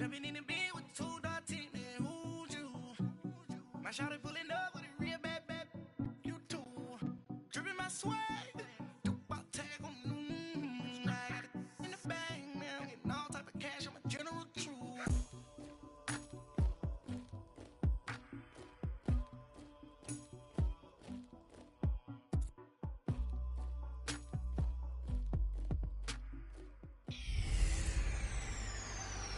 Jumping in the bed with 2.10, man, who's you? My shawty pulling up with a real bad, you too. Dripping my swag, about tag on, I got it in the bag, man, I'm getting all type of cash, I'm a general truth.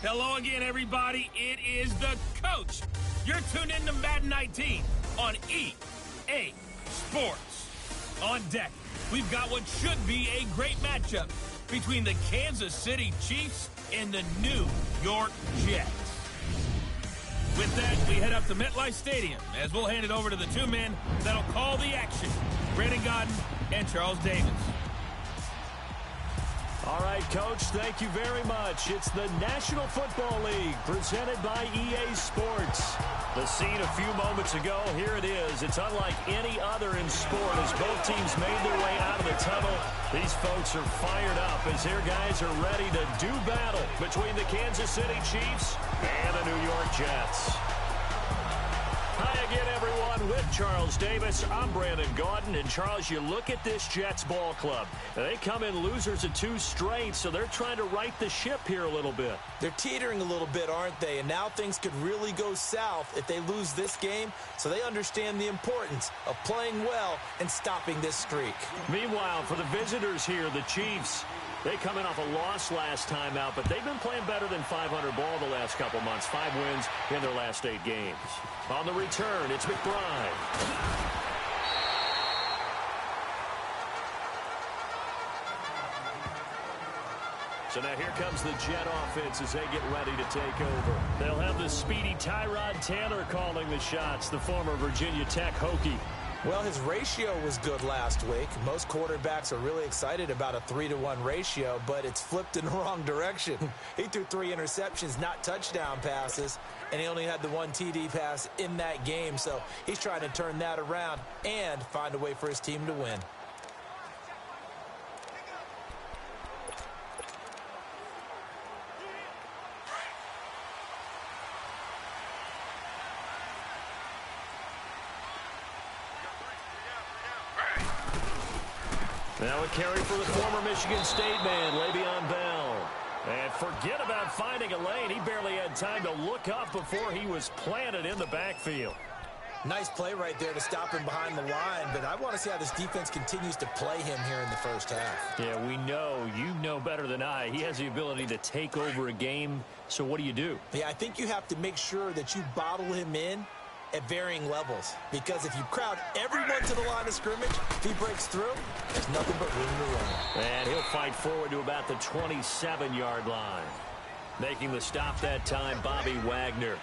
Hello again, everybody. It is the coach. You're tuned in to Madden 19 on EA Sports. On deck, we've got what should be a great matchup between the Kansas City Chiefs and the New York Jets. With that, we head up to MetLife Stadium as we'll hand it over to the two men that'll call the action, Brandon Gaudin and Charles Davis. All right, Coach, thank you very much. It's the National Football League presented by EA Sports. The scene a few moments ago, here it is. It's unlike any other in sport as both teams made their way out of the tunnel. These folks are fired up as their guys are ready to do battle between the Kansas City Chiefs and the New York Jets. Hi again, everyone. With Charles Davis, I'm Brandon Gaudin. And, Charles, you look at this Jets ball club. They come in losers of 2 straight, so they're trying to right the ship here a little bit. They're teetering a little bit, aren't they? And now things could really go south if they lose this game, so they understand the importance of playing well and stopping this streak. Meanwhile, for the visitors here, the Chiefs, they come in off a loss last time out, but they've been playing better than 500 ball the last couple months. 5 wins in their last 8 games. On the return, it's McBride. So now here comes the Jet offense as they get ready to take over. They'll have the speedy Tyrod Taylor calling the shots, the former Virginia Tech Hokie. Well, his ratio was good last week. Most quarterbacks are really excited about a 3-to-1 ratio, but it's flipped in the wrong direction. He threw 3 interceptions, not touchdown passes, and he only had the 1 TD pass in that game. So he's trying to turn that around and find a way for his team to win. Now a carry for the former Michigan State man, Le'Veon Bell. And forget about finding a lane. He barely had time to look up before he was planted in the backfield. Nice play right there to stop him behind the line, but I want to see how this defense continues to play him here in the first half. Yeah, we know. You know better than I. He has the ability to take over a game, so what do? Yeah, I think you have to make sure that you bottle him in at varying levels, because if you crowd everyone to the line of scrimmage, if he breaks through, there's nothing but room to run. And he'll fight forward to about the 27-yard line. Making the stop that time, Bobby Wagner.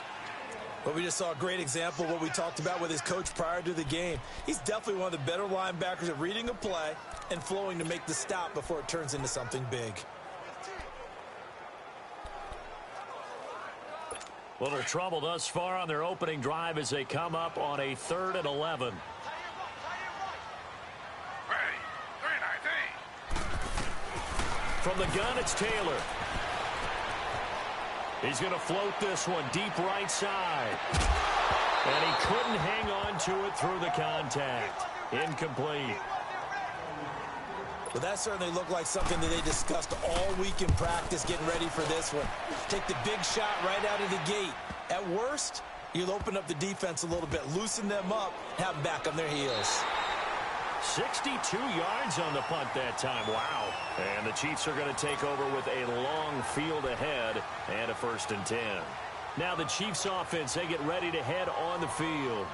But we just saw a great example of what we talked about with his coach prior to the game. He's definitely one of the better linebackers at reading a play and flowing to make the stop before it turns into something big. Little trouble thus far on their opening drive as they come up on a 3rd and 11. From the gun, it's Taylor. He's going to float this one deep right side. And he couldn't hang on to it through the contact. Incomplete. Well, that certainly looked like something that they discussed all week in practice getting ready for this one. Take the big shot right out of the gate. At worst, you'll open up the defense a little bit, loosen them up, have them back on their heels. 62 yards on the punt that time. Wow. And the Chiefs are going to take over with a long field ahead and a 1st and 10. Now the Chiefs offense, they get ready to head on the field.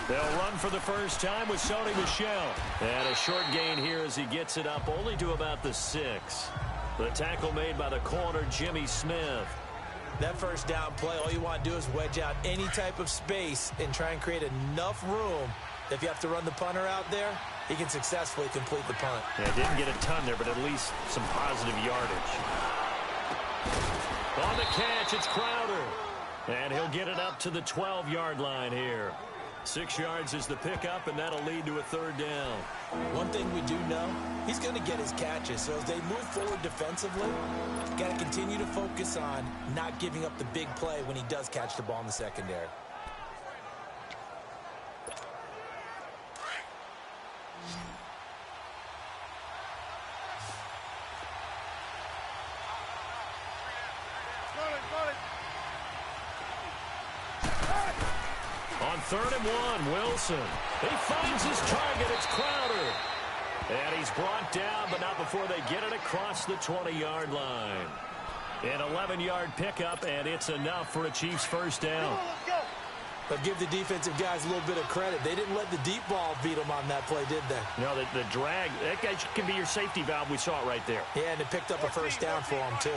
They'll run for the first time with Sony Michel. And a short gain here as he gets it up only to about the 6. The tackle made by the corner, Jimmy Smith. That first down play, all you want to do is wedge out any type of space and try and create enough room. If you have to run the punter out there, he can successfully complete the punt. Yeah, didn't get a ton there, but at least some positive yardage. On the catch, it's Crowder. And he'll get it up to the 12-yard line here. 6 yards is the pickup, and that'll lead to a third down. One thing we do know, he's going to get his catches. So as they move forward defensively, got to continue to focus on not giving up the big play when he does catch the ball in the secondary. On 3rd and 1, Wilson. He finds his target. It's Crowder. And he's brought down, but not before they get it across the 20-yard line. An 11-yard pickup, and it's enough for a Chiefs first down. But give the defensive guys a little bit of credit. They didn't let the deep ball beat them on that play, did they? No, the drag, that guy can be your safety valve. We saw it right there. Yeah, and it picked up a first down for him, too.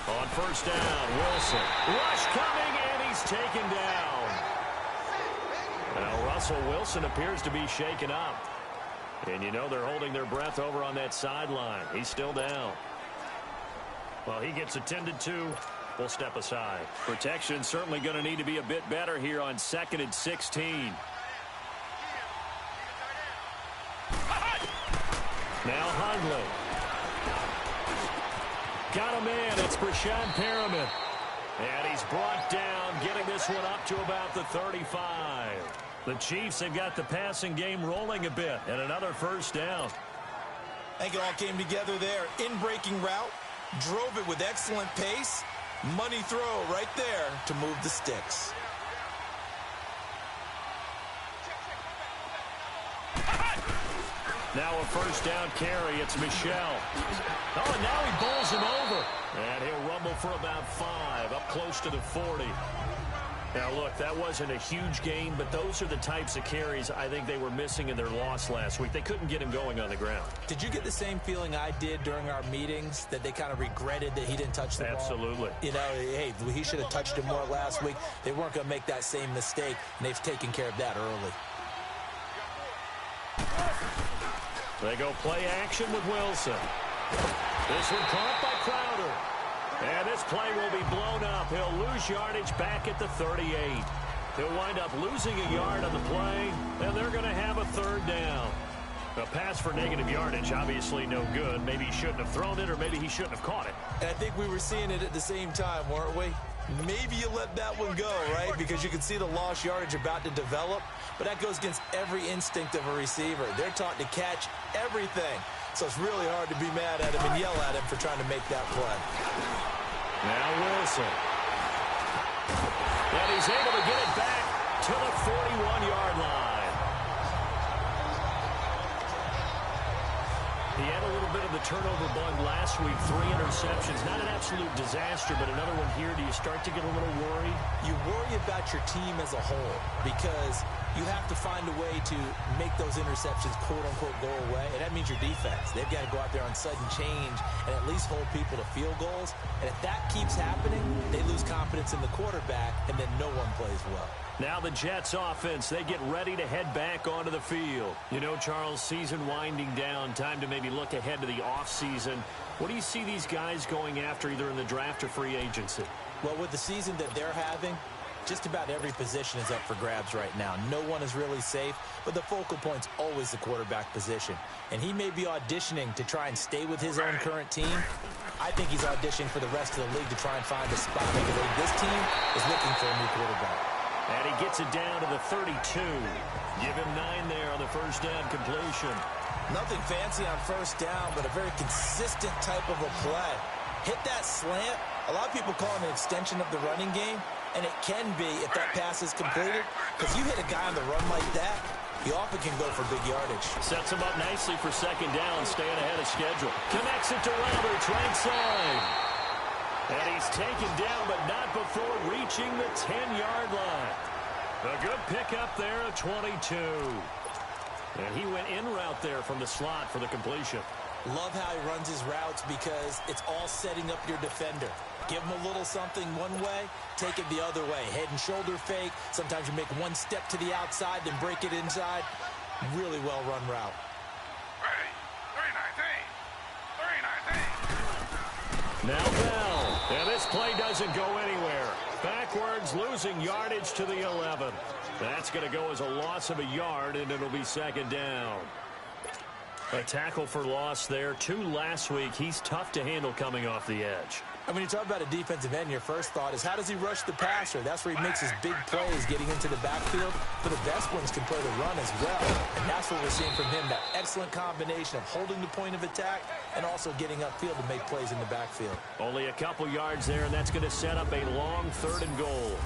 On first down, Wilson. Rush coming, and he's taken down. Now, Russell Wilson appears to be shaken up. And you know they're holding their breath over on that sideline. He's still down. Well, he gets attended to. We'll step aside. Protection certainly going to need to be a bit better here on 2nd and 16. Now Hundley. Got a man. It's Brashad Perriman. And he's brought down, getting this one up to about the 35. The Chiefs have got the passing game rolling a bit, and another first down. I think it all came together there. In-breaking route, drove it with excellent pace. Money throw right there to move the sticks. Now a first down carry. It's Michel. Oh, and now he bowls him over. And he'll rumble for about 5, up close to the 40. Now, look, that wasn't a huge gain, but those are the types of carries I think they were missing in their loss last week. They couldn't get him going on the ground. Did you get the same feeling I did during our meetings, that they kind of regretted that he didn't touch the ball? Absolutely. You know, hey, he should have touched it more last week. They weren't going to make that same mistake, and they've taken care of that early. They go play action with Wilson. This one caught by Crowder. And this play will be blown up. He'll lose yardage back at the 38. He'll wind up losing a yard on the play, and they're going to have a third down. A pass for negative yardage, obviously no good. Maybe he shouldn't have thrown it, or maybe he shouldn't have caught it. And I think we were seeing it at the same time, weren't we? Maybe you let that one go, right? Because you can see the lost yardage about to develop. But that goes against every instinct of a receiver. They're taught to catch everything. So it's really hard to be mad at him and yell at him for trying to make that play. Now Wilson. And he's able to get it back to the 41-yard line. He had a little bit of the turnover bug last week. 3 interceptions. Not an absolute disaster, but another one here. Do you start to get a little worried? You worry about your team as a whole because you have to find a way to make those interceptions, quote-unquote, go away. And that means your defense. They've got to go out there on sudden change and at least hold people to field goals. And if that keeps happening, they lose confidence in the quarterback, and then no one plays well. Now the Jets offense, they get ready to head back onto the field. You know, Charles, season winding down, time to maybe look ahead to the offseason. What do you see these guys going after either in the draft or free agency? Well, with the season that they're having, just about every position is up for grabs right now. No one is really safe, but the focal point's always the quarterback position. And he may be auditioning to try and stay with his own current team. I think he's auditioning for the rest of the league to try and find a spot because this team is looking for a new quarterback. And he gets it down to the 32. Give him 9 there on the first down completion. Nothing fancy on first down, but a very consistent type of a play. Hit that slant. A lot of people call it an extension of the running game, and it can be if that pass is completed. Because you hit a guy on the run like that, he often can go for big yardage. Sets him up nicely for second down, staying ahead of schedule. Connects it to Roberts, right side. And he's taken down, but not before reaching the 10-yard line. A good pickup there at 22. And he went in route there from the slot for the completion. Love how he runs his routes because it's all setting up your defender. Give them a little something one way, take it the other way. Head and shoulder fake. Sometimes you make one step to the outside, then break it inside. Really well-run route. Ready. 319. 319. Now Bell. And this play doesn't go anywhere. Backwards, losing yardage to the 11. That's going to go as a loss of a yard, and it'll be second down. A tackle for loss there. 2 last week. He's tough to handle coming off the edge. And when you talk about a defensive end, your first thought is, how does he rush the passer? That's where he makes his big plays getting into the backfield. But the best ones can play the run as well. And that's what we're seeing from him, that excellent combination of holding the point of attack and also getting upfield to make plays in the backfield. Only a couple yards there, and that's going to set up a long 3rd and goal.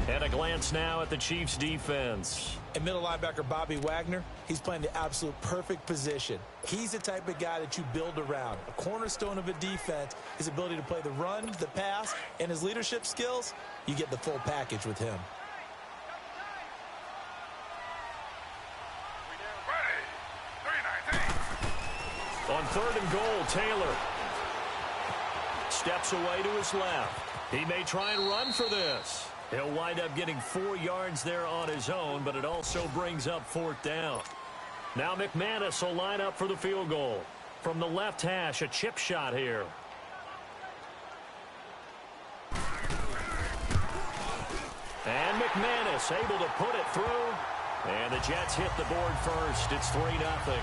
And a glance now at the Chiefs' defense. And middle linebacker Bobby Wagner, he's playing the absolute perfect position. He's the type of guy that you build around. A cornerstone of a defense, his ability to play the run, the pass, and his leadership skills. You get the full package with him. Ready. 319. On 3rd and goal, Taylor steps away to his left. He may try and run for this. He'll wind up getting 4 yards there on his own, but it also brings up 4th down. Now McManus will line up for the field goal. From the left hash, a chip shot here. And McManus able to put it through. And the Jets hit the board first. It's 3-0.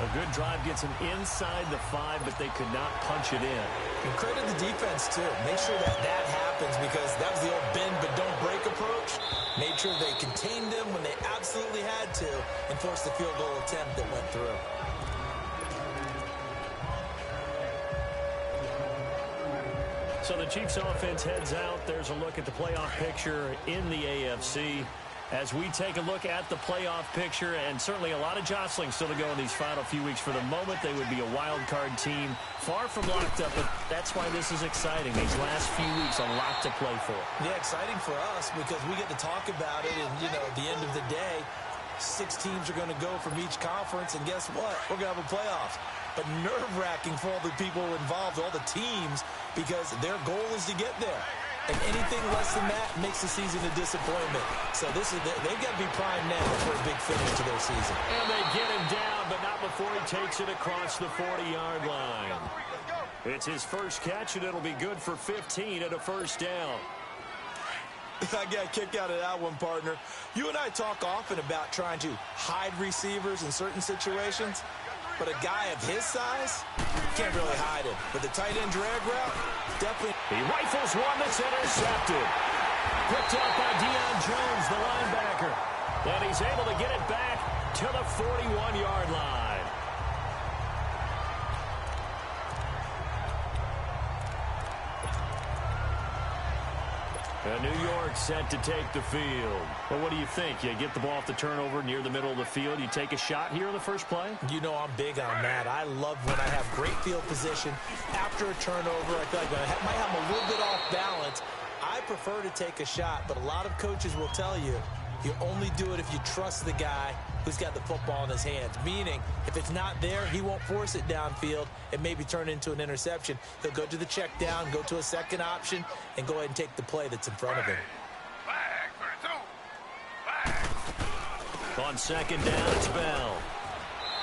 A good drive gets him inside the 5, but they could not punch it in. And credit the defense, too. Make sure that that happens, because that was the old bend but don't break approach. Made sure they contained them when they absolutely had to and forced the field goal attempt that went through. So the Chiefs offense heads out. There's a look at the playoff picture in the AFC. As we take a look at the playoff picture, and certainly a lot of jostling still to go in these final few weeks. For the moment, they would be a wild card team, far from locked up, but that's why this is exciting. These last few weeks, a lot to play for. Yeah, exciting for us because we get to talk about it, and, you know, at the end of the day, 6 teams are going to go from each conference, and guess what? We're going to have a playoffs. But nerve-wracking for all the people involved, all the teams, because their goal is to get there. And anything less than that makes the season a disappointment. So they've got to be primed now for a big finish to their season. And they get him down, but not before he takes it across the 40-yard line. It's his first catch, and it'll be good for 15 and a first down. I got a kick out of that one, partner. You and I talk often about trying to hide receivers in certain situations. But a guy of his size, can't really hide him. But the tight end drag route, definitely. He rifles one that's intercepted. Picked up by Deion Jones, the linebacker. And he's able to get it back to the 41-yard line. New York set to take the field. Well, what do you think? You get the ball off the turnover near the middle of the field. You take a shot here in the first play? You know I'm big on that. I love when I have great field position. After a turnover, I feel like I might have a little bit off balance. I prefer to take a shot, but a lot of coaches will tell you, you only do it if you trust the guy who's got the football in his hands. Meaning, if it's not there, he won't force it downfield and maybe turn it into an interception. He'll go to the check down, go to a second option, and go ahead and take the play that's in front of him. On second down, it's Bell.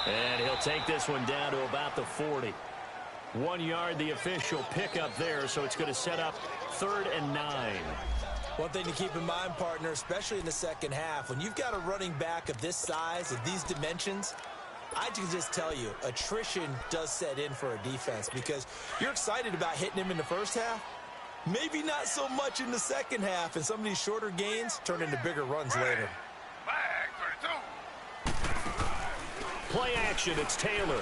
And he'll take this one down to about the 40. 1 yard, the official pickup there, so it's going to set up 3rd and 9. One thing to keep in mind, partner, especially in the second half, when you've got a running back of this size, of these dimensions, I can just tell you, attrition does set in for a defense because you're excited about hitting him in the first half. Maybe not so much in the second half, and some of these shorter gains turn into bigger runs later. Play action, it's Taylor.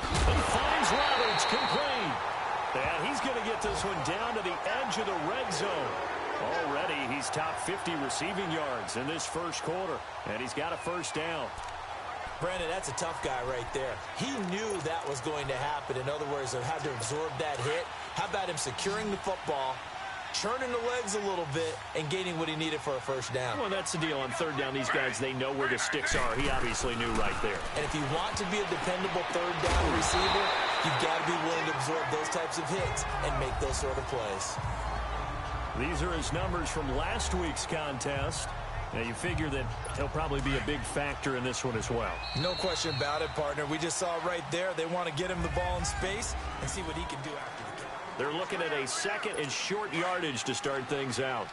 And finds Roberts, complete. And he's going to get this one down to the edge of the red zone. Already, he's top 50 receiving yards in this first quarter. And he's got a first down. Brandon, that's a tough guy right there. He knew that was going to happen. In other words, they had to absorb that hit. How about him securing the football, churning the legs a little bit, and gaining what he needed for a first down? Well, that's the deal. On third down, these guys, they know where the sticks are. He obviously knew right there. And if you want to be a dependable third down receiver, You've got to be willing to absorb those types of hits and make those sort of plays. These are his numbers from last week's contest. Now, you figure that he'll probably be a big factor in this one as well. No question about it, partner. We just saw right there they want to get him the ball in space and see what he can do after the catch. They're looking at a second and short yardage to start things out.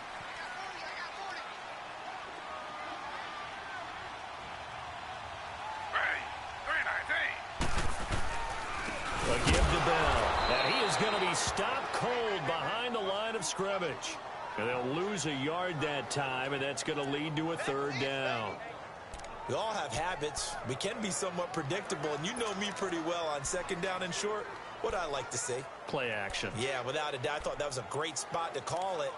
A give to Bell. And he is going to be stopped cold behind the line of scrimmage. And they'll lose a yard that time, and that's going to lead to a third down. We all have habits. We can be somewhat predictable, and you know me pretty well on second down and short. What I like to say? Play action. Yeah, without a doubt. I thought that was a great spot to call it.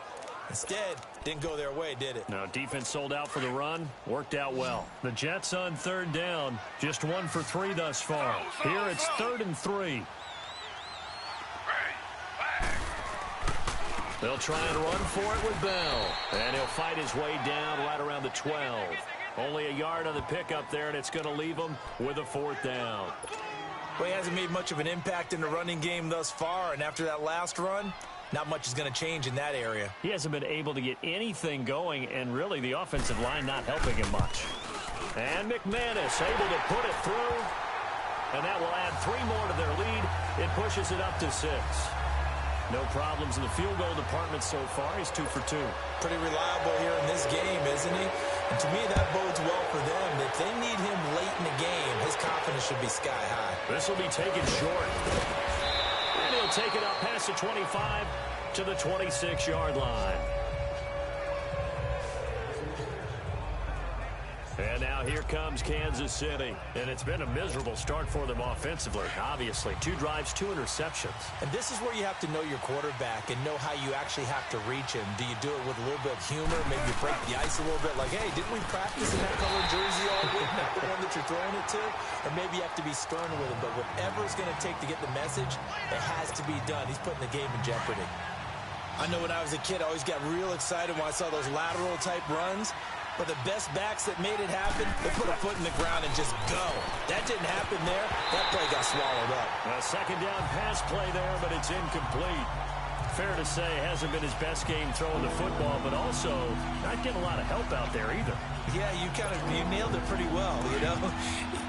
Instead, didn't go their way, did it? No, defense sold out for the run. Worked out well. The Jets on third down. Just 1 for 3 thus far. Here it's 3rd and 3. They'll try and run for it with Bell. And he'll fight his way down right around the 12. Only a yard on the pickup there, and it's going to leave him with a 4th down. Well, he hasn't made much of an impact in the running game thus far, and after that last run, not much is going to change in that area. He hasn't been able to get anything going, and really the offensive line not helping him much. And McManus able to put it through, and that will add 3 more to their lead. It pushes it up to 6. No problems in the field goal department so far. He's 2 for 2. Pretty reliable here in this game, isn't he? And to me, that bodes well for them. If they need him late in the game, his confidence should be sky high. This will be taken short. And he'll take it up past the 25 to the 26-yard line. And now here comes Kansas City. And it's been a miserable start for them offensively, obviously. 2 drives, 2 interceptions. And this is where you have to know your quarterback and know how you actually have to reach him. Do you do it with a little bit of humor? Maybe you break the ice a little bit like, hey, didn't we practice in that colored jersey all week? Not the one that you're throwing it to? Or maybe you have to be stern with him. But whatever it's going to take to get the message, it has to be done. He's putting the game in jeopardy. I know when I was a kid, I always got real excited when I saw those lateral type runs. But the best backs that made it happen, they put a foot in the ground and just go. That didn't happen there. That play got swallowed up. A second down pass play there, but it's incomplete. Fair to say, hasn't been his best game throwing the football, but also not getting a lot of help out there either. Yeah, you nailed it pretty well, you know.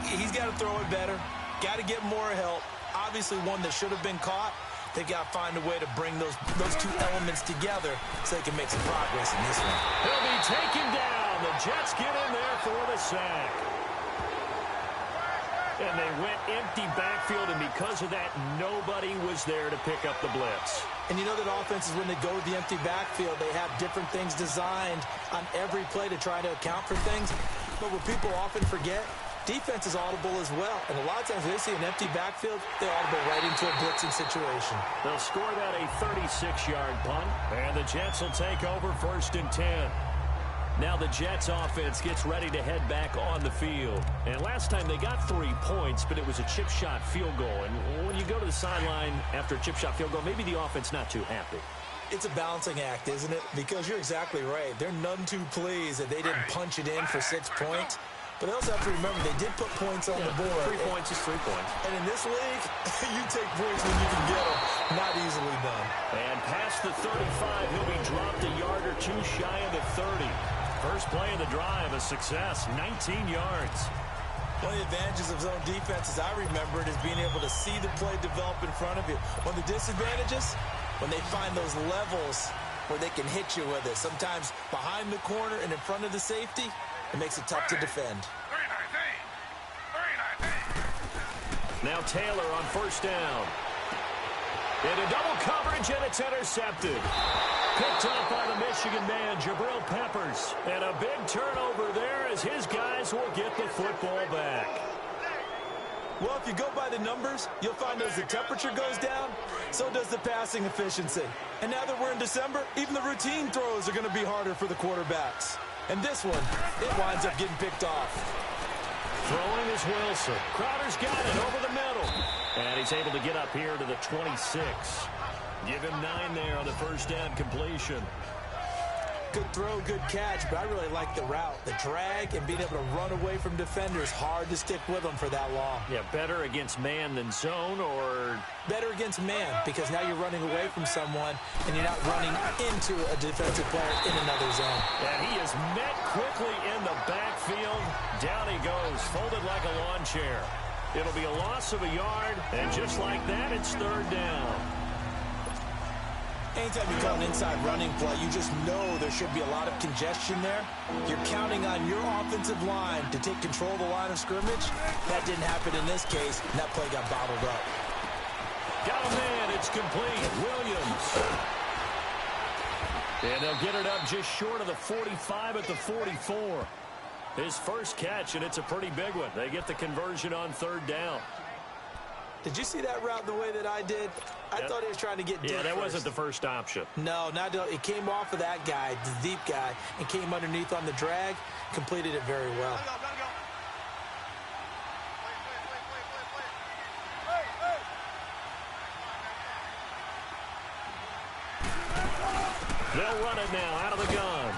He's got to throw it better. Got to get more help. Obviously one that should have been caught. They got to find a way to bring those 2 elements together so they can make some progress in this one. He'll be taken down. The Jets get in there for the sack. And they went empty backfield, and because of that, nobody was there to pick up the blitz. And you know that offenses, when they go with the empty backfield, they have different things designed on every play to try to account for things. But what people often forget, defense is audible as well. And a lot of times when they see an empty backfield, they audible right into a blitzing situation. They'll score that a 36-yard punt, and the Jets will take over 1st and 10. Now the Jets offense gets ready to head back on the field. And last time they got 3 points, but it was a chip shot field goal. And when you go to the sideline after a chip shot field goal, maybe the offense not too happy. It's a balancing act, isn't it? Because you're exactly right. They're none too pleased that they didn't punch it in for 6 points. But they also have to remember they did put points on the board. 3 points is 3 points. And in this league, you take points when you can get them. Not easily done. And past the 35, he'll be dropped a yard or 2 shy of the 30. First play of the drive, a success, 19 yards. One of the advantages of zone defense, as I remember it, is being able to see the play develop in front of you. One of the disadvantages, when they find those levels where they can hit you with it. Sometimes behind the corner and in front of the safety, it makes it tough to defend. Now Taylor on 1st down. Into double coverage, and it's intercepted. Picked up by the Michigan man, Jabril Peppers. And a big turnover there as his guys will get the football back. Well, if you go by the numbers, you'll find as the temperature goes down, so does the passing efficiency. And now that we're in December, even the routine throws are going to be harder for the quarterbacks. And this one, it winds up getting picked off. Throwing is Wilson. Crowder's got it over the middle. And he's able to get up here to the 26. Give him 9 there on the first down completion. Good throw, good catch, but I really like the route. The drag and being able to run away from defenders, hard to stick with them for that long. Yeah, better against man than zone, or? Better against man, because now you're running away from someone and you're not running into a defensive player in another zone. And he is met quickly in the backfield. Down he goes, folded like a lawn chair. It'll be a loss of a yard, and just like that, it's third down. Anytime you call an inside running play, you just know there should be a lot of congestion there. You're counting on your offensive line to take control of the line of scrimmage. That didn't happen in this case, and that play got bottled up. Got a man, it's complete. Williams. And they'll get it up just short of the 45 at the 44. His first catch, and it's a pretty big one. They get the conversion on third down. Did you see that route the way that I did? I thought he was trying to get deep. Yeah, that wasn't the first option. No, not it came off of that guy, the deep guy, and came underneath on the drag, completed it very well. They'll run it now out of the gun.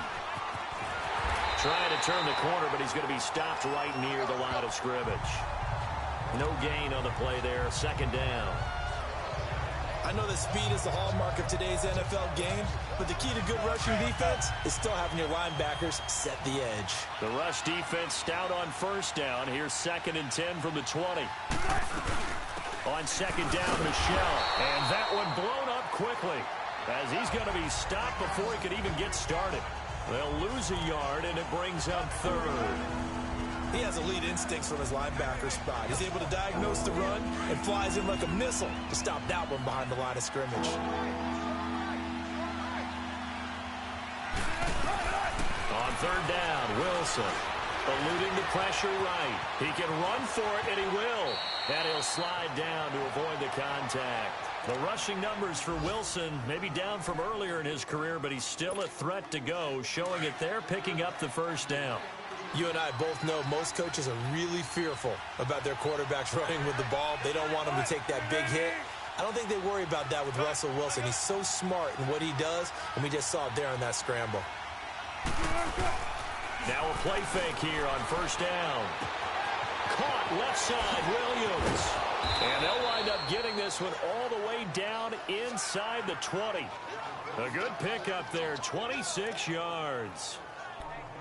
Trying to turn the corner, but he's going to be stopped right near the line of scrimmage. No gain on the play there. Second down. I know that speed is the hallmark of today's NFL game, but the key to good rushing defense is still having your linebackers set the edge. The rush defense stout on first down. Here's 2nd and 10 from the 20. On second down, Michel. And that one blown up quickly as he's going to be stopped before he could even get started. They'll lose a yard, and it brings up third. He has elite instincts from his linebacker spot. He's able to diagnose the run and flies in like a missile to stop that one behind the line of scrimmage. On third down, Wilson eluding the pressure right. He can run for it, and he will. And he'll slide down to avoid the contact. The rushing numbers for Wilson may be down from earlier in his career, but he's still a threat to go, showing it there, picking up the first down. You and I both know most coaches are really fearful about their quarterbacks running with the ball. They don't want them to take that big hit. I don't think they worry about that with Russell Wilson. He's so smart in what he does, and we just saw it there on that scramble. Now a play fake here on first down. Caught left side, Williams. And they'll wind up getting this one all the way down inside the 20. A good pickup there, 26 yards.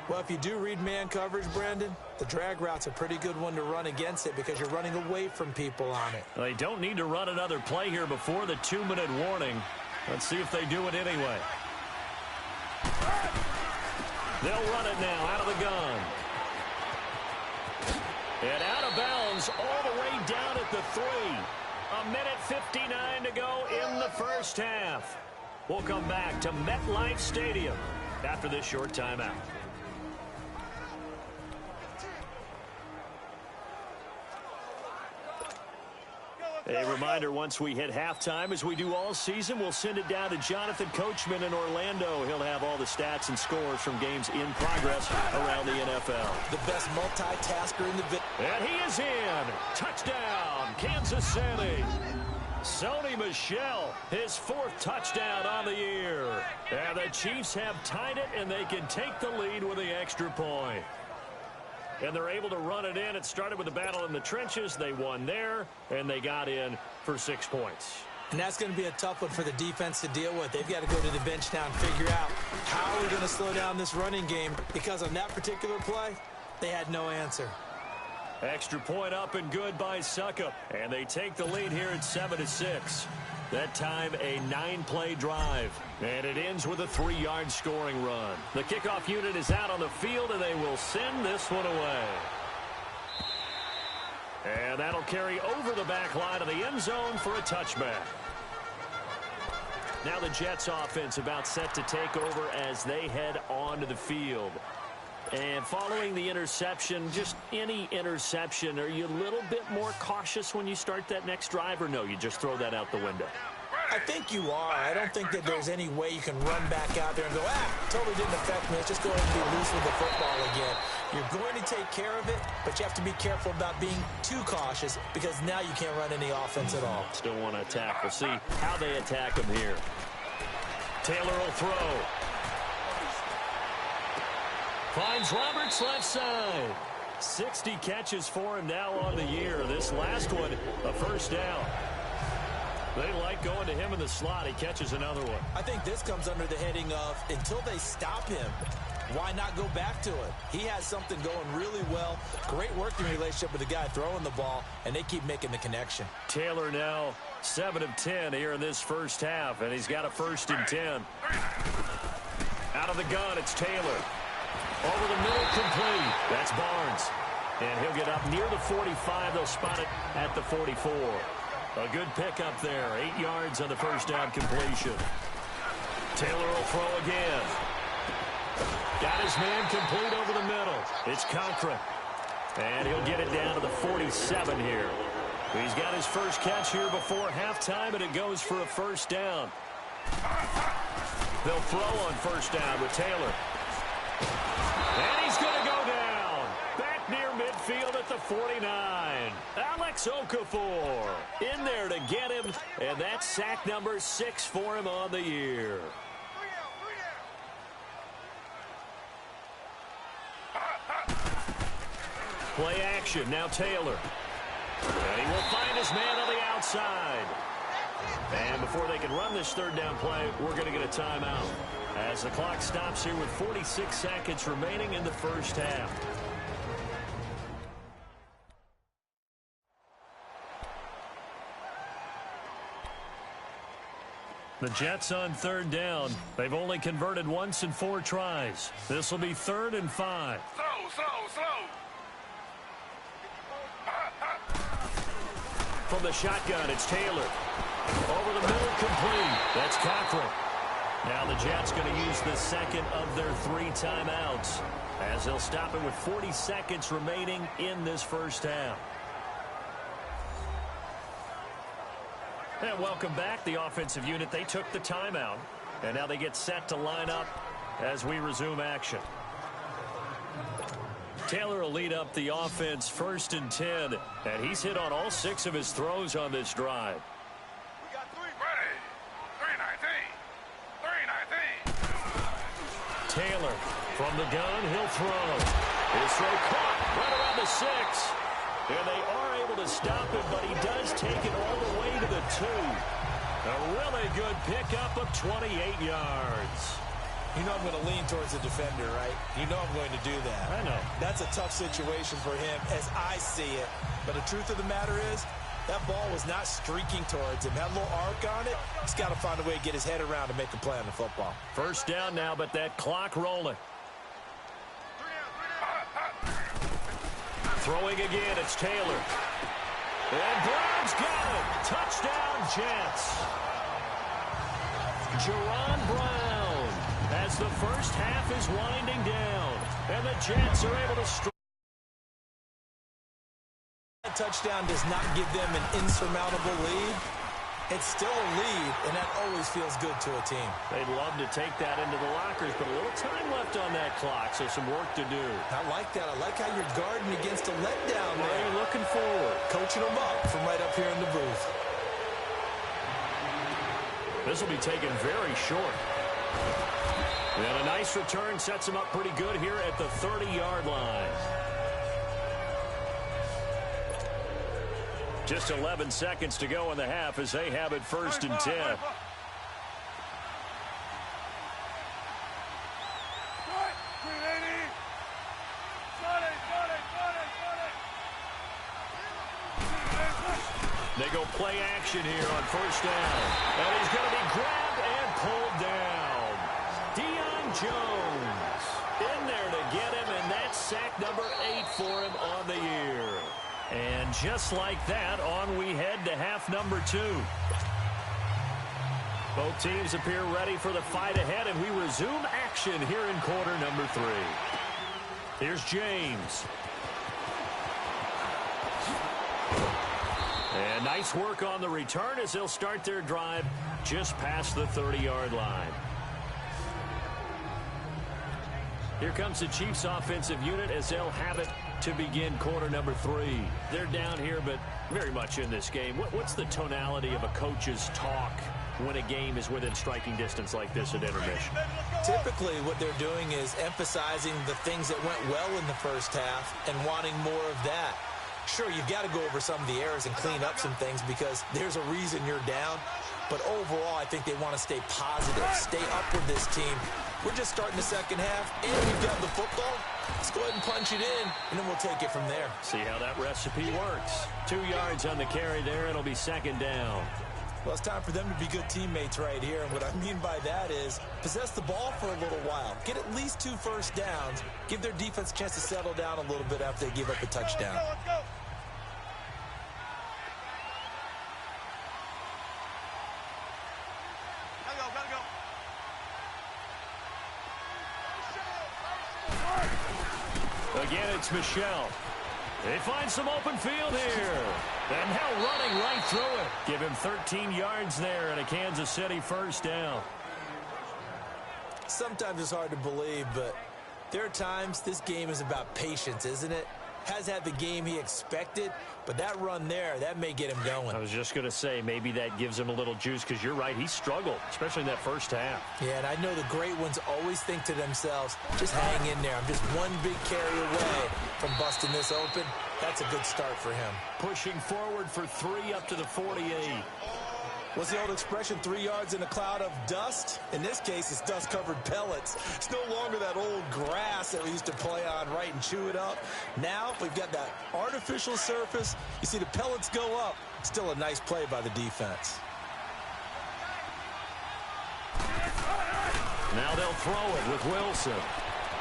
Well, if you do read man coverage, Brandon, the drag route's a pretty good one to run against it because you're running away from people on it. They don't need to run another play here before the 2-minute warning. Let's see if they do it anyway. They'll run it now out of the gun. And out of bounds all the way down at the 3. 1:59 to go in the first half. We'll come back to MetLife Stadium after this short timeout. A reminder, once we hit halftime, as we do all season, we'll send it down to Jonathan Coachman in Orlando. He'll have all the stats and scores from games in progress around the NFL. The best multitasker in the business. And he is in. Touchdown, Kansas City. Sony Michel, his 4th touchdown on the year. And the Chiefs have tied it, and they can take the lead with the extra point. And they're able to run it in. It started with a battle in the trenches. They won there, and they got in for 6 points. And that's going to be a tough one for the defense to deal with. They've got to go to the bench now and figure out how are we going to slow down this running game, because on that particular play, they had no answer. Extra point up and good by Suckup. And they take the lead here at 7-6. That time, a 9-play drive. And it ends with a 3-yard scoring run. The kickoff unit is out on the field, and they will send this one away. And that'll carry over the back line of the end zone for a touchback. Now the Jets offense about set to take over as they head onto the field. And following the interception, just any interception, are you a little bit more cautious when you start that next drive, or no, you just throw that out the window? I think you are. I don't think that there's any way you can run back out there and go, totally didn't affect me. Let's just go ahead and be loose with the football again. You're going to take care of it, but you have to be careful about being too cautious, because now you can't run any offense at all. Still want to attack. We'll see how they attack him here. Taylor will throw. Finds Roberts left side. 60 catches for him now on the year. This last one, a first down. They like going to him in the slot. He catches another one. I think this comes under the heading of until they stop him, why not go back to it? He has something going really well. Great working relationship with the guy throwing the ball, and they keep making the connection. Taylor now 7 of 10 here in this first half, and he's got a 1st and 10. Out of the gun, it's Taylor. Over the middle, complete. That's Barnes. And he'll get up near the 45. They'll spot it at the 44. A good pickup there. 8 yards on the first down completion. Taylor will throw again. Got his man complete over the middle. It's Cochran. And he'll get it down to the 47 here. He's got his first catch here before halftime, and it goes for a first down. They'll throw on first down with Taylor. And he's going to go down. Back near midfield at the 49. Alex Okafor in there to get him, and that's sack number 6 for him on the year. Play action, now Taylor. And he will find his man on the outside. And before they can run this third down play, we're going to get a timeout as the clock stops here with 46 seconds remaining in the first half. The Jets on third down. They've only converted once in 4 tries. This will be 3rd and 5. Slow. From the shotgun, it's Taylor. Over the middle, complete. That's Cochran. Now the Jets going to use the second of their 3 timeouts as they'll stop it with 40 seconds remaining in this first half. And welcome back. The offensive unit, they took the timeout, and now they get set to line up as we resume action. Taylor will lead up the offense 1st and 10, and he's hit on all 6 of his throws on this drive. We got 3 ready. 3-19. Taylor from the gun, he'll throw. His throw caught right around the 6. And they are able to stop him, but he does take it all the way to the 2. A really good pickup of 28 yards. You know I'm going to lean towards the defender, right? You know I'm going to do that. I know. That's a tough situation for him as I see it. But the truth of the matter is, that ball was not streaking towards him. Had a little arc on it. He's got to find a way to get his head around and make a play on the football. First down now, but that clock rolling. Throwing again, it's Taylor. And Brown's got it. Touchdown, Jets. Jerron Brown as the first half is winding down. And the Jets are able to strike. That touchdown does not give them an insurmountable lead. It's still a lead, and that always feels good to a team. They'd love to take that into the lockers, but a little time left on that clock, so some work to do. I like that. I like how you're guarding against a letdown there. Well, you're looking forward. Coaching them up from right up here in the booth. This will be taken very short. And a nice return sets him up pretty good here at the 30-yard line. Just 11 seconds to go in the half as they have it 1st and 10. They go play action here on first down. And he's going to be grabbed and pulled down. Deion Jones in there to get him, and that's sack number 8 for him on the year. And just like that, on we head to half number 2. Both teams appear ready for the fight ahead, and we resume action here in quarter number 3. Here's James. And nice work on the return as they'll start their drive just past the 30-yard line. Here comes the Chiefs offensive unit as they'll have it to begin quarter number 3. They're down here, but very much in this game. What's the tonality of a coach's talk when a game is within striking distance like this at intermission? Typically, what they're doing is emphasizing the things that went well in the first half and wanting more of that. Sure, you've got to go over some of the errors and clean up some things because there's a reason you're down. But overall, I think they want to stay positive, stay up with this team. We're just starting the second half, and we've got the football. Let's go ahead and punch it in, and then we'll take it from there. See how that recipe works. 2 yards on the carry there. It'll be second down. Well, it's time for them to be good teammates right here. And what I mean by that is possess the ball for a little while. Get at least 2 first downs. Give their defense a chance to settle down a little bit after they give up a touchdown. Let's go. Again, it's Michelle. They find some open field here. And now running right through it. Give him 13 yards there and a Kansas City first down. Sometimes it's hard to believe, but there are times this game is about patience, isn't it? Has had the game he expected, but that run there, that may get him going. I was just going to say, maybe that gives him a little juice because you're right, he struggled, especially in that first half. Yeah, and I know the great ones always think to themselves, just hang in there. I'm just one big carry away from busting this open. That's a good start for him. Pushing forward for 3 up to the 48. What's the old expression, 3 yards in a cloud of dust? In this case, it's dust-covered pellets. It's no longer that old grass that we used to play on, right, and chew it up. Now we've got that artificial surface. You see the pellets go up. Still a nice play by the defense. Now they'll throw it with Wilson.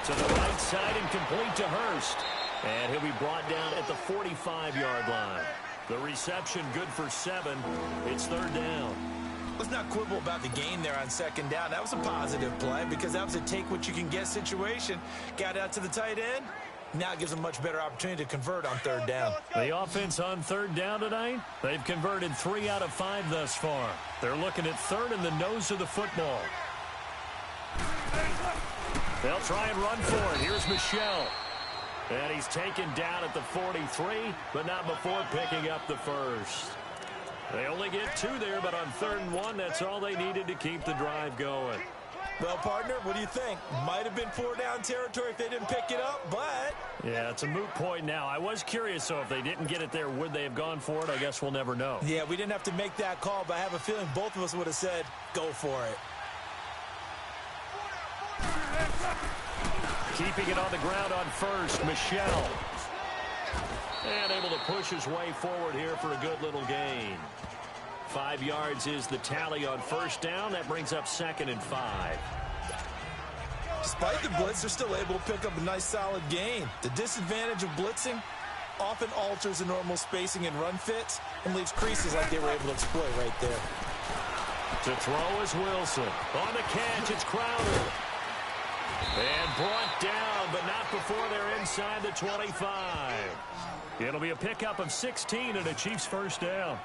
To the right side and complete to Hurst. And he'll be brought down at the 45-yard line. The reception good for 7. It's third down. Let's not quibble about the gain there on second down. That was a positive play because that was a take-what-you-can-get situation. Got out to the tight end. Now it gives them a much better opportunity to convert on third down. The offense on third down tonight, they've converted 3 out of 5 thus far. They're looking at third in the nose of the football. They'll try and run for it. Here's Michelle. And he's taken down at the 43, but not before picking up the first. They only get 2 there, but on 3rd and 1, that's all they needed to keep the drive going. Well, partner, what do you think? Might have been 4-down territory if they didn't pick it up, but... Yeah, it's a moot point now. I was curious, so if they didn't get it there, would they have gone for it? I guess we'll never know. Yeah, we didn't have to make that call, but I have a feeling both of us would have said, go for it. Keeping it on the ground on first, Michelle. And able to push his way forward here for a good little gain. 5 yards is the tally on first down. That brings up 2nd and 5. Despite the blitz, they're still able to pick up a nice solid gain. The disadvantage of blitzing often alters the normal spacing and run fits and leaves creases like they were able to exploit right there. To throw is Wilson. On the catch, it's Crowder. And brought down, but not before they're inside the 25. It'll be a pickup of 16 and a Chiefs first down.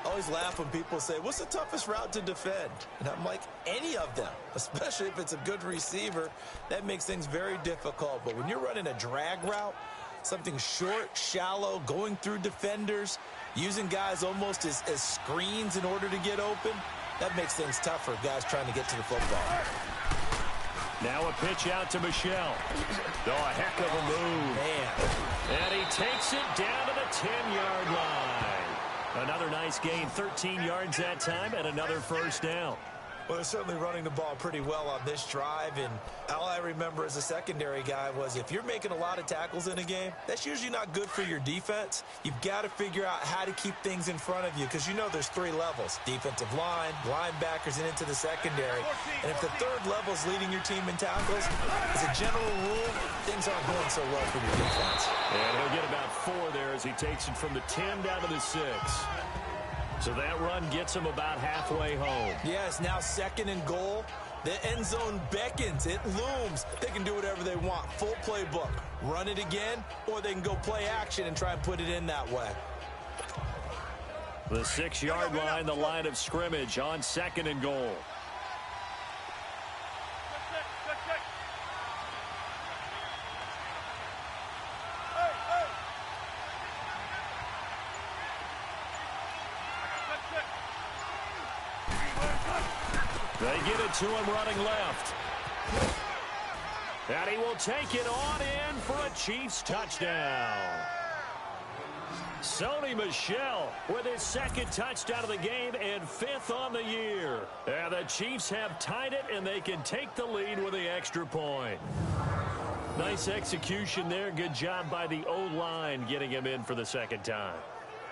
I always laugh when people say, what's the toughest route to defend? And I'm like, any of them, especially if it's a good receiver. That makes things very difficult. But when you're running a drag route, something short, shallow, going through defenders, using guys almost as screens in order to get open, that makes things tough for guys trying to get to the football. Now a pitch out to Michelle. Oh, a heck of a move. Man. And he takes it down to the 10-yard line. Another nice gain, 13 yards that time, and another first down. Well, they're certainly running the ball pretty well on this drive, and all I remember as a secondary guy was if you're making a lot of tackles in a game, that's usually not good for your defense. You've got to figure out how to keep things in front of you because you know there's 3 levels, defensive line, linebackers, and into the secondary. And if the 3rd level is leading your team in tackles, as a general rule, things aren't going so well for your defense. And he'll get about 4 there as he takes it from the 10 down to the 6. So that run gets him about halfway home. Yes, now 2nd and goal. The end zone beckons. It looms. They can do whatever they want. Full playbook. Run it again, or they can go play action and try and put it in that way. The 6-yard line, the line of scrimmage on 2nd and goal. They get it to him running left. And he will take it on in for a Chiefs touchdown. Sony Michel with his second touchdown of the game and 5th on the year. And the Chiefs have tied it, and they can take the lead with the extra point. Nice execution there. Good job by the O-line getting him in for the second time.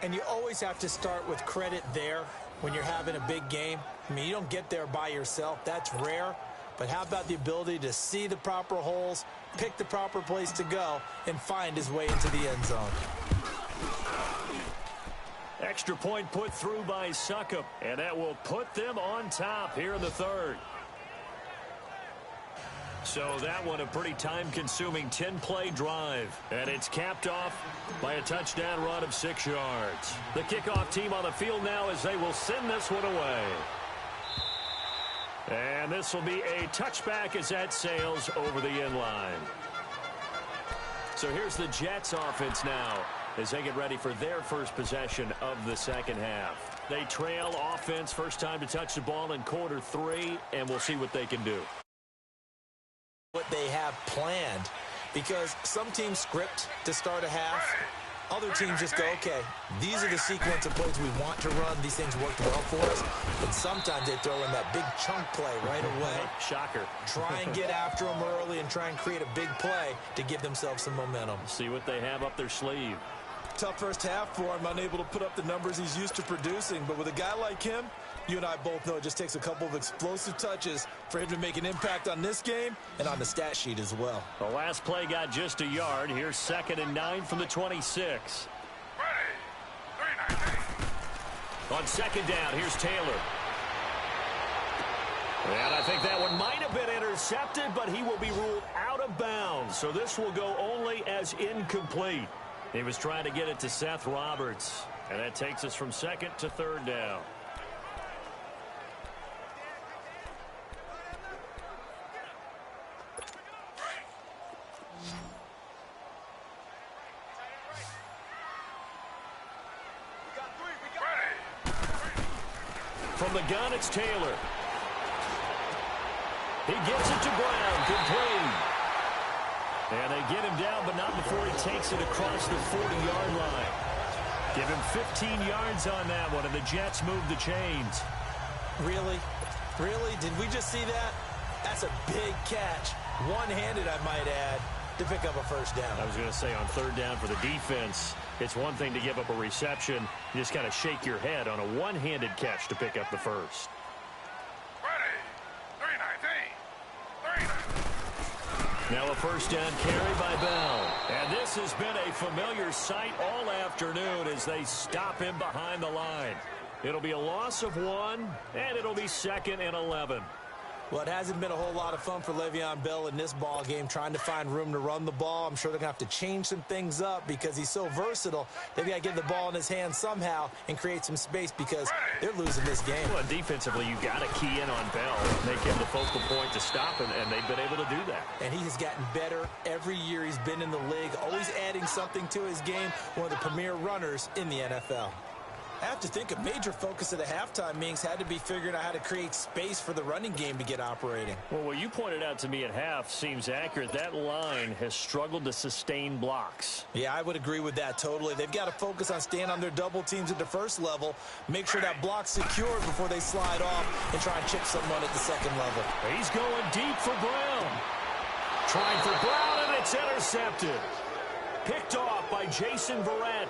And you always have to start with credit there when you're having a big game. I mean, you don't get there by yourself. That's rare. But how about the ability to see the proper holes, pick the proper place to go, and find his way into the end zone? Extra point put through by Succop, and that will put them on top here in the third. So that one a pretty time-consuming 10-play drive. And it's capped off by a touchdown run of 6 yards. The kickoff team on the field now as they will send this one away. And this will be a touchback as that sails over the end line. So here's the Jets offense now as they get ready for their first possession of the second half. They trail offense, first time to touch the ball in quarter 3, and we'll see what they can do. What they have planned, because some teams script to start a half. Other teams just go, okay, these are the sequence of plays we want to run. These things worked well for us. But sometimes they throw in that big chunk play right away. Shocker. Try and get after them early and try and create a big play to give themselves some momentum. See what they have up their sleeve. Tough first half for him, unable to put up the numbers he's used to producing. But with a guy like him, you and I both know it just takes a couple of explosive touches for him to make an impact on this game and on the stat sheet as well. The last play got just a yard. Here's 2nd and 9 from the 26. On second down, here's Taylor. And I think that one might have been intercepted, but he will be ruled out of bounds. So this will go only as incomplete. He was trying to get it to Seth Roberts. And that takes us from 2nd to 3rd down. From the gun, it's Taylor. He gets it to Brown, complete. And they get him down, but not before he takes it across the 40-yard line. Give him 15 yards on that one, and the Jets move the chains. Really? Really? Did we just see that? That's a big catch. One-handed, I might add, to pick up a first down. I was going to say on 3rd down for the defense, it's one thing to give up a reception. You just kind of shake your head on a one-handed catch to pick up the first. Now a first down carry by Bell. And this has been a familiar sight all afternoon as they stop him behind the line. It'll be a loss of 1, and it'll be 2nd and 11. Well, it hasn't been a whole lot of fun for Le'Veon Bell in this ball game, trying to find room to run the ball. I'm sure they're going to have to change some things up because he's so versatile. They've got to get the ball in his hands somehow and create some space because they're losing this game. Well, defensively, you've got to key in on Bell, make him the focal point to stop him, and they've been able to do that. And he has gotten better every year he's been in the league, always adding something to his game, one of the premier runners in the NFL. I have to think a major focus of the halftime meetings had to be figuring out how to create space for the running game to get operating. Well, what you pointed out to me at half seems accurate. That line has struggled to sustain blocks. Yeah, I would agree with that totally. They've got to focus on staying on their double teams at the first level, make sure that block's secured before they slide off and try and chip someone at the second level. He's going deep for Brown. Trying for Brown, and it's intercepted. Picked off by Jason Verrett.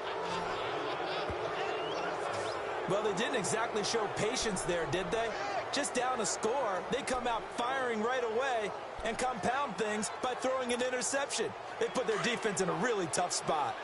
Well, they didn't exactly show patience there, did they? Just down a score, they come out firing right away and compound things by throwing an interception. They put their defense in a really tough spot.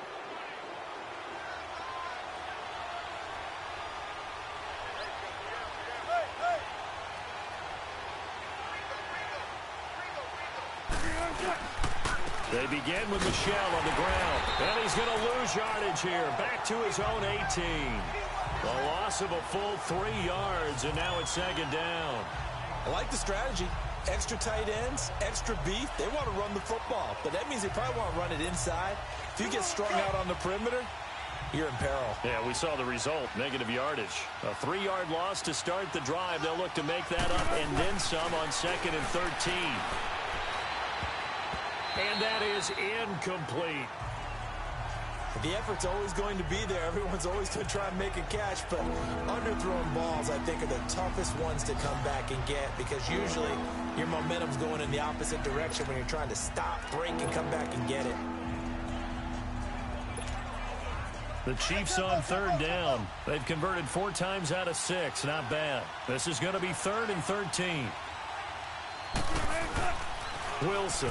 They begin with Michel on the ground. And he's going to lose yardage here. Back to his own 18. A loss of a full 3 yards, and now it's 2nd down. I like the strategy. Extra tight ends, extra beef. They want to run the football, but that means they probably want to run it inside. If you get strung out on the perimeter, you're in peril. Yeah, we saw the result, negative yardage. A 3-yard loss to start the drive. They'll look to make that up and then some on 2nd and 13. And that is incomplete. The effort's always going to be there. Everyone's always going to try and make a catch, but underthrown balls, I think, are the toughest ones to come back and get because usually your momentum's going in the opposite direction when you're trying to stop, break, and come back and get it. The Chiefs on 3rd down. They've converted 4 times out of 6. Not bad. This is going to be 3rd and 13. Wilson.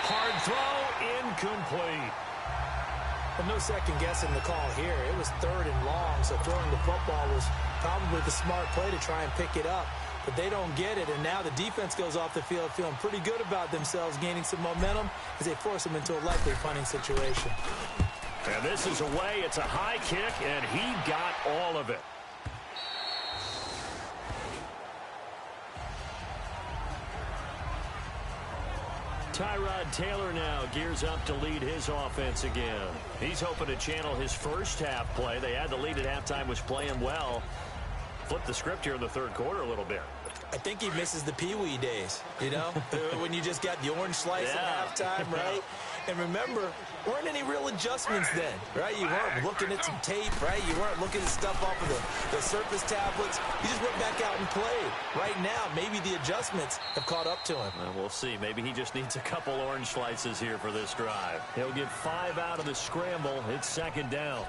Hard throw, incomplete. And no second guessing the call here. It was 3rd and long, so throwing the football was probably the smart play to try and pick it up. But they don't get it, and now the defense goes off the field feeling pretty good about themselves, gaining some momentum as they force them into a likely punting situation. And this is away. It's a high kick, and he got all of it. Tyrod Taylor now gears up to lead his offense again. He's hoping to channel his first half play. They had the lead at halftime, was playing well. Flip the script here in the 3rd quarter a little bit. I think he misses the Pee-wee days, you know, when you just got the orange slice at halftime, right? And remember, weren't any real adjustments then, right? You weren't looking at some tape, right? You weren't looking at stuff off of the surface tablets. You just went back out and played. Right now, maybe the adjustments have caught up to him. Well, we'll see. Maybe he just needs a couple orange slices here for this drive. He'll get 5 out of the scramble. It's 2nd down.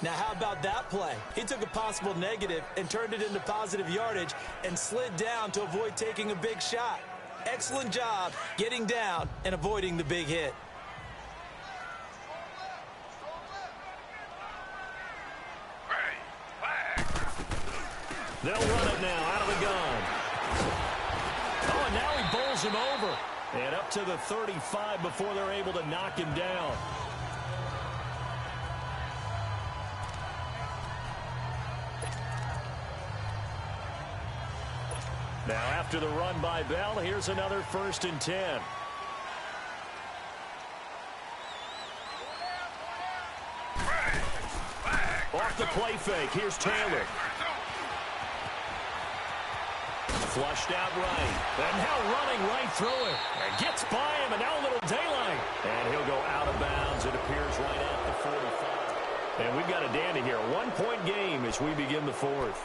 Now, how about that play? He took a possible negative and turned it into positive yardage and slid down to avoid taking a big shot. Excellent job getting down and avoiding the big hit. They'll run it now out of the gun. Oh, and now he bowls him over. And up to the 35 before they're able to knock him down. Now after the run by Bell, here's another 1st and 10. Off the play fake, here's Taylor. Flushed out right. And now running right through it. And gets by him, and now a little daylight. And he'll go out of bounds. It appears right at the 45. And we've got a dandy here. 1-point game as we begin the 4th.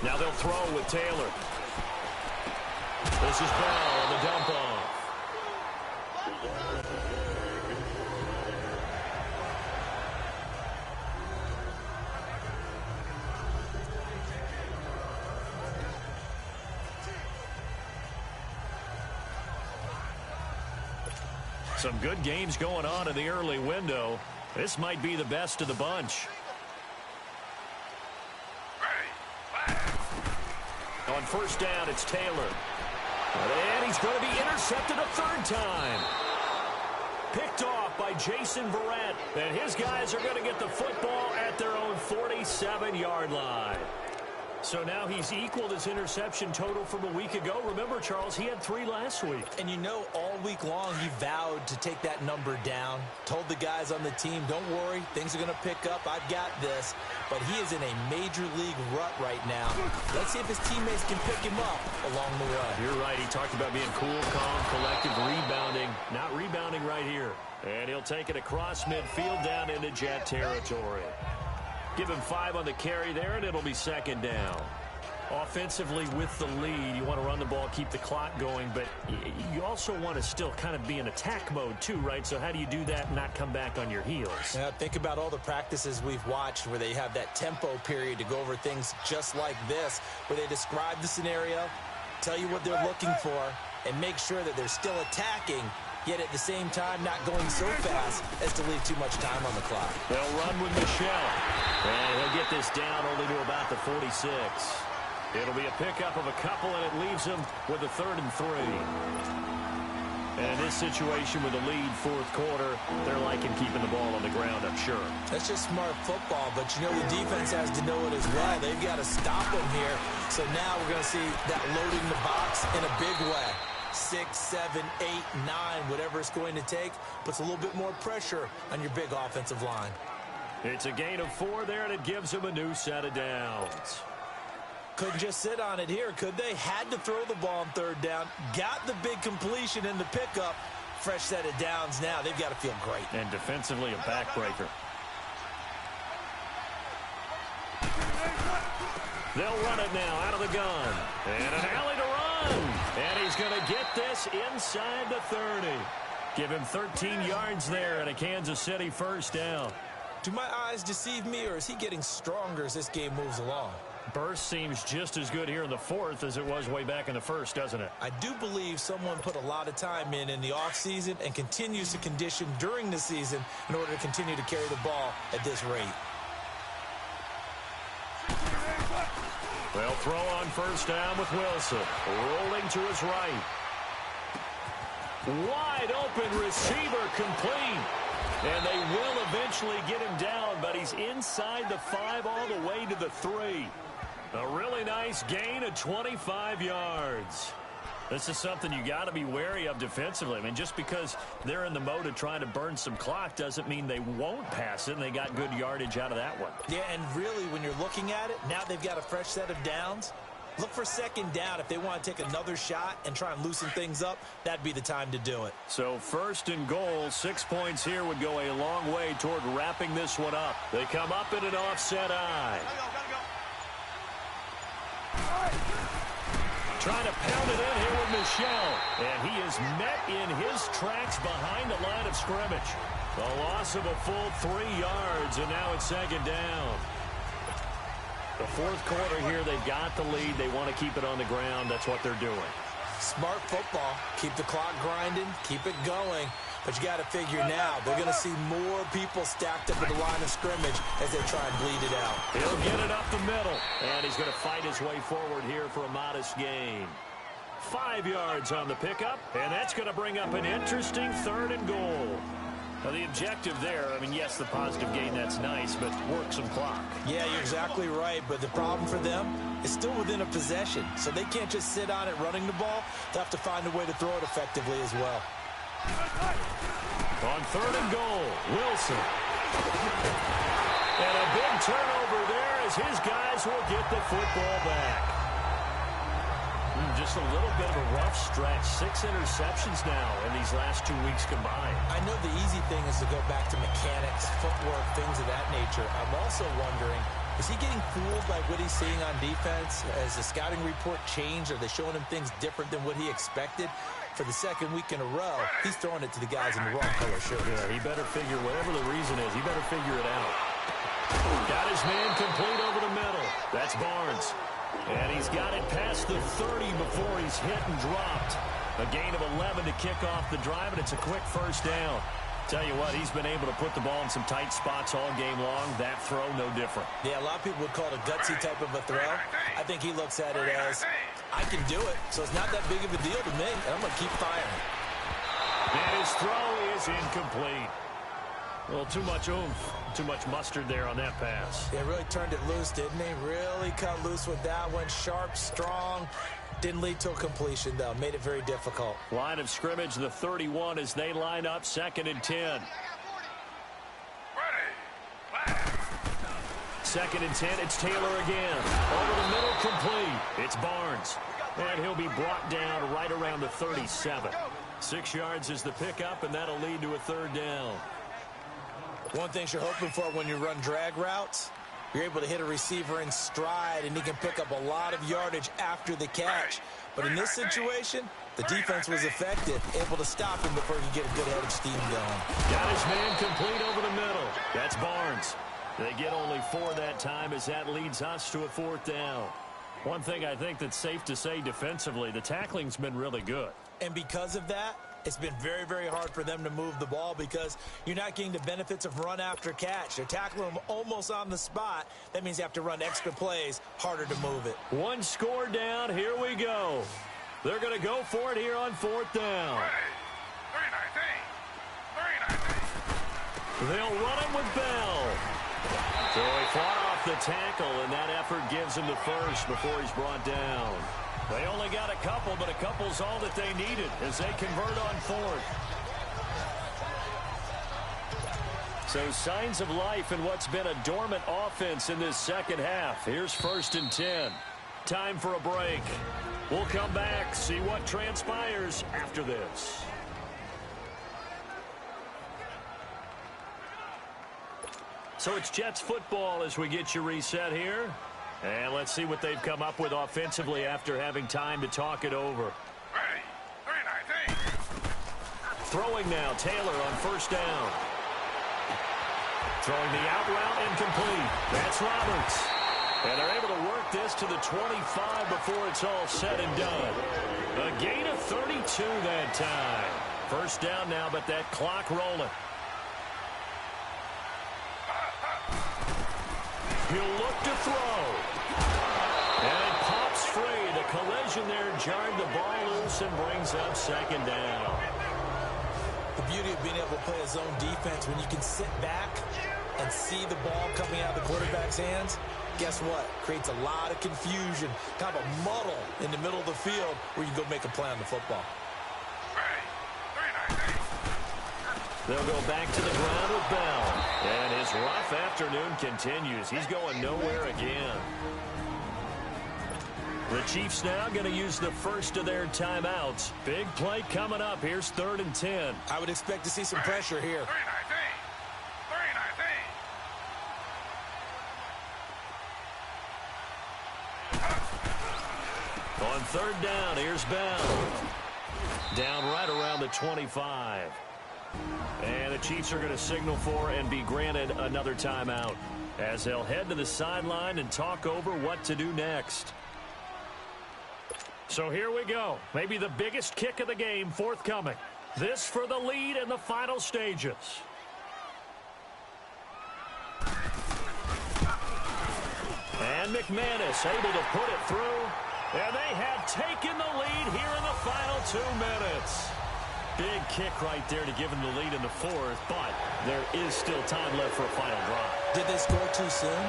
Now they'll throw with Taylor. This is Bell on the dump off. Some good games going on in the early window. This might be the best of the bunch. On 1st down, it's Taylor. And he's going to be intercepted a 3rd time. Picked off by Jason Verrett. And his guys are going to get the football at their own 47-yard line. So now he's equaled his interception total from a week ago. Remember, Charles, he had 3 last week. And you know, all week long, he vowed to take that number down. Told the guys on the team, don't worry, things are going to pick up. I've got this. But he is in a major league rut right now. Let's see if his teammates can pick him up along the way. You're right. He talked about being cool, calm, collective, rebounding. Not rebounding right here. And he'll take it across midfield down into Jet territory. Give him 5 on the carry there, and it'll be 2nd down. Offensively with the lead, you want to run the ball, keep the clock going, but you also want to still kind of be in attack mode too, right? So how do you do that and not come back on your heels? Yeah, think about all the practices we've watched where they have that tempo period to go over things just like this, where they describe the scenario, tell you what they're looking for, and make sure that they're still attacking, yet at the same time not going so fast as to leave too much time on the clock. They'll run with Michelle. And he'll get this down only to about the 46. It'll be a pickup of a couple, and it leaves them with a 3rd and 3. And in this situation with a lead, fourth quarter, they're liking keeping the ball on the ground, I'm sure. That's just smart football, but you know the defense has to know it as well. They've got to stop them here. So now we're going to see that loading the box in a big way. 6, 7, 8, 9, whatever it's going to take, puts a little bit more pressure on your big offensive line. It's a gain of 4 there, and it gives them a new set of downs. Couldn't just sit on it here, could they? Had to throw the ball on 3rd down. Got the big completion in the pickup. Fresh set of downs now. They've got to feel great. And defensively, a backbreaker. They'll run it now out of the gun. And an alley to run. And he's going to get this inside the 30. Give him 13 yards there and a Kansas City 1st down. Do my eyes deceive me, or is he getting stronger as this game moves along? Burst seems just as good here in the 4th as it was way back in the 1st, doesn't it? I do believe someone put a lot of time in the offseason and continues to condition during the season in order to continue to carry the ball at this rate. They'll throw on 1st down with Wilson. Rolling to his right. Wide open receiver complete. And they will eventually get him down, but he's inside the 5 all the way to the 3. A really nice gain of 25 yards. This is something you got to be wary of defensively. I mean, just because they're in the mode of trying to burn some clock doesn't mean they won't pass it, and they got good yardage out of that one. Yeah, and really, when you're looking at it, now they've got a fresh set of downs. Look for 2nd down. If they want to take another shot and try and loosen things up, that'd be the time to do it. So 1st and goal, 6 points here would go a long way toward wrapping this one up. They come up in an offset eye. Trying to pound it in here with Michel. And he is met in his tracks behind the line of scrimmage. A loss of a full 3 yards, and now it's 2nd down. The 4th quarter here, they've got the lead. They want to keep it on the ground. That's what they're doing. Smart football. Keep the clock grinding. Keep it going. But you got to figure now, they're going to see more people stacked up at the line of scrimmage as they try and bleed it out. He'll get it up the middle. And he's going to fight his way forward here for a modest gain. 5 yards on the pickup. And that's going to bring up an interesting 3rd and goal. Now, the objective there, I mean, yes, the positive gain, that's nice, but work some clock. Yeah, you're exactly right, but the problem for them is still within a possession, so they can't just sit on it running the ball. They'll have to find a way to throw it effectively as well. On 3rd and goal, Wilson. And a big turnover there as his guys will get the football back. Just a little bit of a rough stretch. 6 interceptions now in these last 2 weeks combined. I know the easy thing is to go back to mechanics, footwork, things of that nature. I'm also wondering, is he getting fooled by what he's seeing on defense? Has the scouting report changed? Are they showing him things different than what he expected? For the 2nd week in a row, he's throwing it to the guys in the wrong color shirts. Yeah, he better figure, whatever the reason is, he better figure it out. Got his man complete over the middle. That's Barnes. And he's got it past the 30 before he's hit and dropped. A gain of 11 to kick off the drive, and it's a quick 1st down. Tell you what, he's been able to put the ball in some tight spots all game long. That throw, no different. Yeah, a lot of people would call it a gutsy type of a throw. I think he looks at it as, I can do it, so it's not that big of a deal to me, and I'm going to keep firing. And his throw is incomplete. A little too much oomph, too much mustard there on that pass. Yeah, really turned it loose, didn't he? Really cut loose with that one. Sharp, strong. Didn't lead to a completion, though. Made it very difficult. Line of scrimmage, the 31 as they line up, 2nd and 10. 2nd and 10, it's Taylor again. Over the middle, complete. It's Barnes. And he'll be brought down right around the 37. 6 yards is the pickup, and that'll lead to a 3rd down. One thing you're hoping for when you run drag routes, you're able to hit a receiver in stride, and he can pick up a lot of yardage after the catch. But in this situation, the defense was effective, able to stop him before he could get a good head of steam going. Got his man complete over the middle. That's Barnes. They get only 4 that time as that leads us to a 4th down. One thing I think that's safe to say defensively, the tackling's been really good. And because of that, It's been very, very hard for them to move the ball because you're not getting the benefits of run after catch. They're tackling them almost on the spot. That means you have to run extra plays, harder to move it. One score down. Here we go. They're going to go for it here on 4th down. They'll run him with Bell. So he fought off the tackle, and that effort gives him the first before he's brought down. They only got a couple, but a couple's all that they needed as they convert on 4th. So signs of life in what's been a dormant offense in this second half. Here's 1st and 10. Time for a break. We'll come back, see what transpires after this. So it's Jets football as we get you reset here. And let's see what they've come up with offensively after having time to talk it over. Ready. 3-19. Throwing now, Taylor on 1st down. Throwing the out route incomplete. That's Roberts. And they're able to work this to the 25 before it's all said and done. A gain of 32 that time. 1st down now, but that clock rolling. He'll look to throw. And it pops free. The collision there jarred the ball loose and brings up 2nd down. The beauty of being able to play a zone defense when you can sit back and see the ball coming out of the quarterback's hands, guess what? Creates a lot of confusion, kind of a muddle in the middle of the field where you can go make a play on the football. They'll go back to the ground with Bell. And his rough afternoon continues. He's going nowhere again. The Chiefs now going to use the first of their timeouts. Big play coming up. Here's 3rd and 10. I would expect to see some pressure here. 3-19. On 3rd down, here's Bell. Down right around the 25. And the Chiefs are going to signal for and be granted another timeout as they'll head to the sideline and talk over what to do next. So here we go. Maybe the biggest kick of the game forthcoming. This for the lead in the final stages. And McManus able to put it through. And they have taken the lead here in the final 2 minutes. Big kick right there to give them the lead in the 4th, but there is still time left for a final drive. Did they score too soon?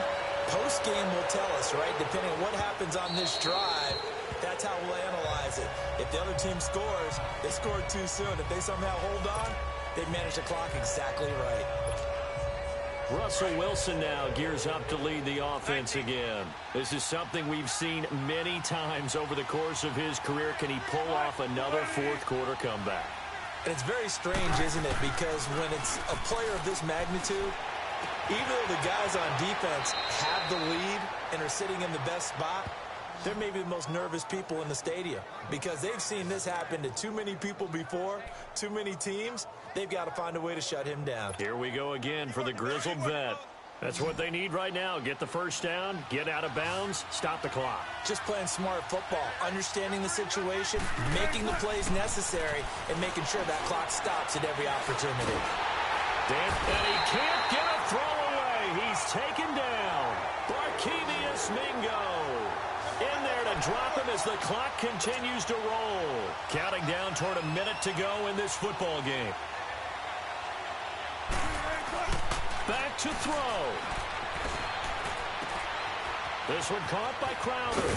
Post-game will tell us, right? Depending on what happens on this drive, that's how we'll analyze it. If the other team scores, they scored too soon. If they somehow hold on, they manage the clock exactly right. Russell Wilson now gears up to lead the offense again. This is something we've seen many times over the course of his career. Can he pull off another 4th quarter comeback? And it's very strange, isn't it? Because when it's a player of this magnitude, even though the guys on defense have the lead and are sitting in the best spot, they're maybe the most nervous people in the stadium because they've seen this happen to too many people before, too many teams. They've got to find a way to shut him down. Here we go again for the grizzled vet. That's what they need right now. Get the 1st down, get out of bounds, stop the clock. Just playing smart football, understanding the situation, making the plays necessary, and making sure that clock stops at every opportunity. And he can't get a throw away. He's taken down. Barkevius Mingo in there to drop him as the clock continues to roll. Counting down toward a minute to go in this football game. Back to throw. This one caught by Crowder.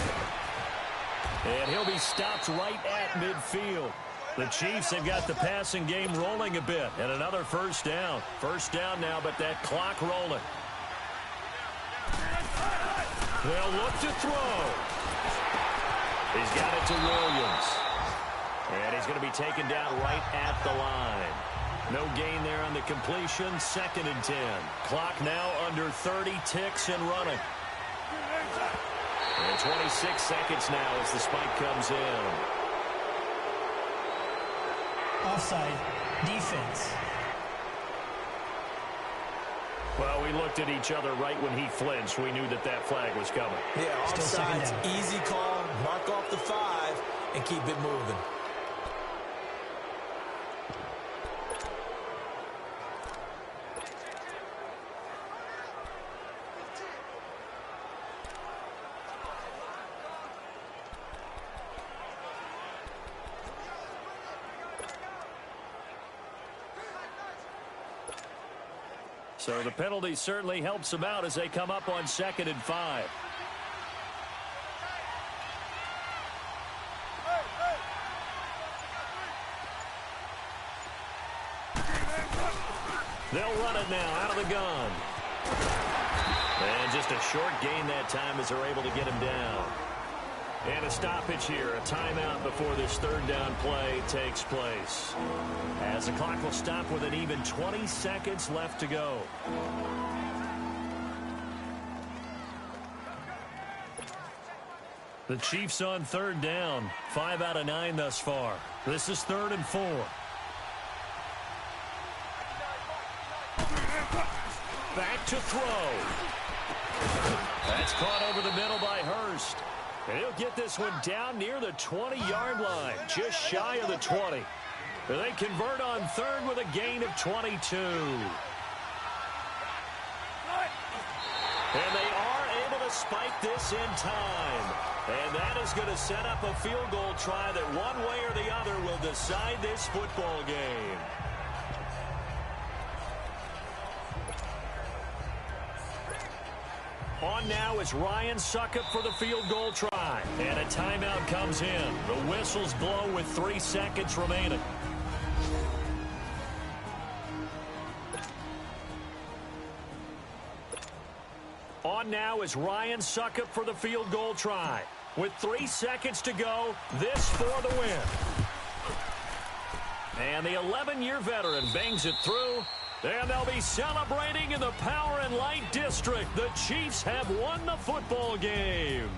And he'll be stopped right at midfield. The Chiefs have got the passing game rolling a bit. And another 1st down. 1st down now, but that clock rolling. They'll look to throw. He's got it to Williams. And he's going to be taken down right at the line. No gain there on the completion. 2nd and 10. Clock now under 30 ticks and running. And 26 seconds now as the spike comes in. Offside. Defense. Well, we looked at each other right when he flinched. We knew that that flag was coming. Yeah, offsides, easy call. Mark off the 5 and keep it moving. So the penalty certainly helps them out as they come up on 2nd and 5. They'll run it now out of the gun. And just a short gain that time as they're able to get him down. And a stoppage here, a timeout before this 3rd down play takes place. As the clock will stop with an even 20 seconds left to go. The Chiefs on 3rd down, 5 out of 9 thus far. This is 3rd and 4. Back to throw. That's caught over the middle by Hurst. And he'll get this one down near the 20-yard line, just shy of the 20. They convert on 3rd with a gain of 22. And they are able to spike this in time. And that is going to set up a field goal try that one way or the other will decide this football game. On now is Ryan Suckup for the field goal try. And a timeout comes in. The whistles blow with 3 seconds remaining. On now is Ryan Suckup for the field goal try. With 3 seconds to go, this for the win. And the 11-year veteran bangs it through. And they'll be celebrating in the Power and Light District. The Chiefs have won the football game.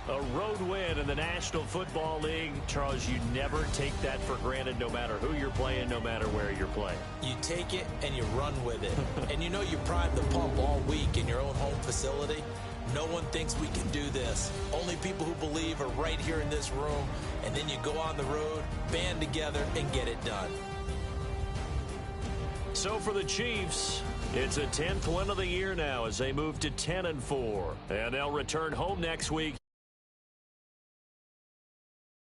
A road win in the National Football League. Charles, you never take that for granted no matter who you're playing, no matter where you're playing. You take it and you run with it. And you know you primed the pump all week in your own home facility. No one thinks we can do this. Only people who believe are right here in this room. And then you go on the road, band together, and get it done. So for the Chiefs, it's a 10th win of the year now as they move to 10-4. And they'll return home next week.